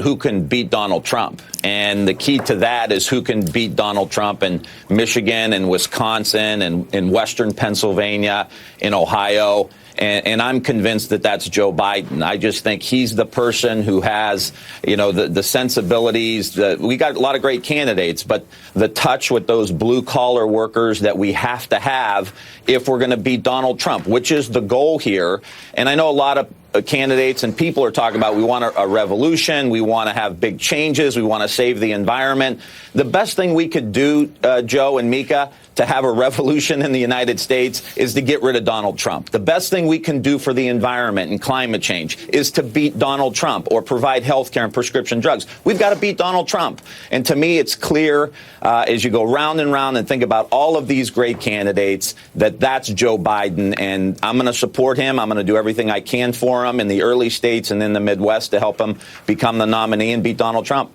who can beat Donald Trump. And the key to that is who can beat Donald Trump in Michigan and Wisconsin and in Western Pennsylvania, in Ohio. And I'm convinced that that's Joe Biden. I just think he's the person who has, the sensibilities. We got a lot of great candidates, but the touch with those blue collar workers that we have to have if we're going to beat Donald Trump, which is the goal here. And I know a lot of candidates and people are talking about we want a revolution. We want to have big changes. We want to save the environment. The best thing we could do, Joe and Mika, to have a revolution in the United States is to get rid of Donald Trump. The best thing we can do for the environment and climate change is to beat Donald Trump or provide health care and prescription drugs. We've got to beat Donald Trump. And to me, it's clear as you go round and round and think about all of these great candidates that that's Joe Biden. And I'm going to support him. I'm going to do everything I can for him in the early states and in the Midwest to help him become the nominee and beat Donald Trump.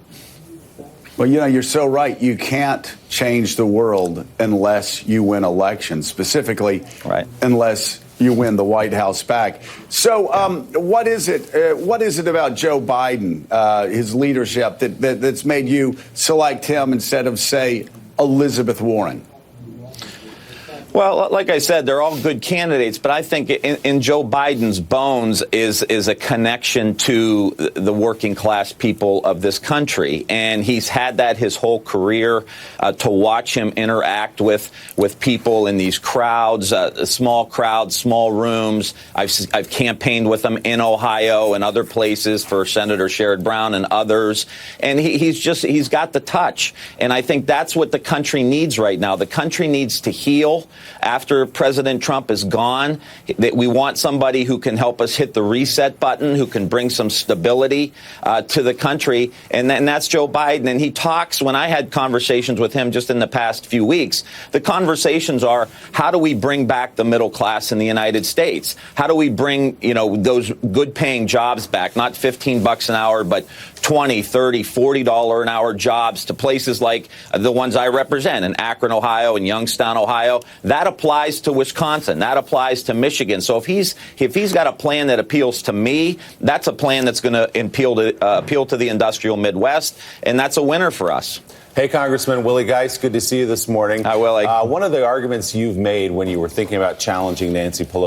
Well, you're so right. You can't change the world unless you win elections, specifically unless you win the White House back. So what is it about Joe Biden, his leadership, that's made you select him instead of, say, Elizabeth Warren? Well, like I said, they're all good candidates, but I think in Joe Biden's bones is a connection to the working class people of this country. And he's had that his whole career. To watch him interact with people in these crowds, small crowds, small rooms. I've campaigned with him in Ohio and other places for Senator Sherrod Brown and others. And he's got the touch. And I think that's what the country needs right now. The country needs to heal. After President Trump is gone, that we want somebody who can help us hit the reset button, who can bring some stability to the country, and that's Joe Biden. And he talks, when I had conversations with him just in the past few weeks, the conversations are, how do we bring back the middle class in the United States? How do we bring, those good-paying jobs back, not $15 an hour, but $20, $30, $40 an hour jobs to places like the ones I represent in Akron, Ohio, and Youngstown, Ohio. That applies to Wisconsin. That applies to Michigan. So if he's got a plan that appeals to me, that's a plan that's going to appeal to the industrial Midwest, and that's a winner for us. Hey, Congressman Willie Geist, good to see you this morning. Hi, Willie. One of the arguments you've made when you were thinking about challenging Nancy Pelosi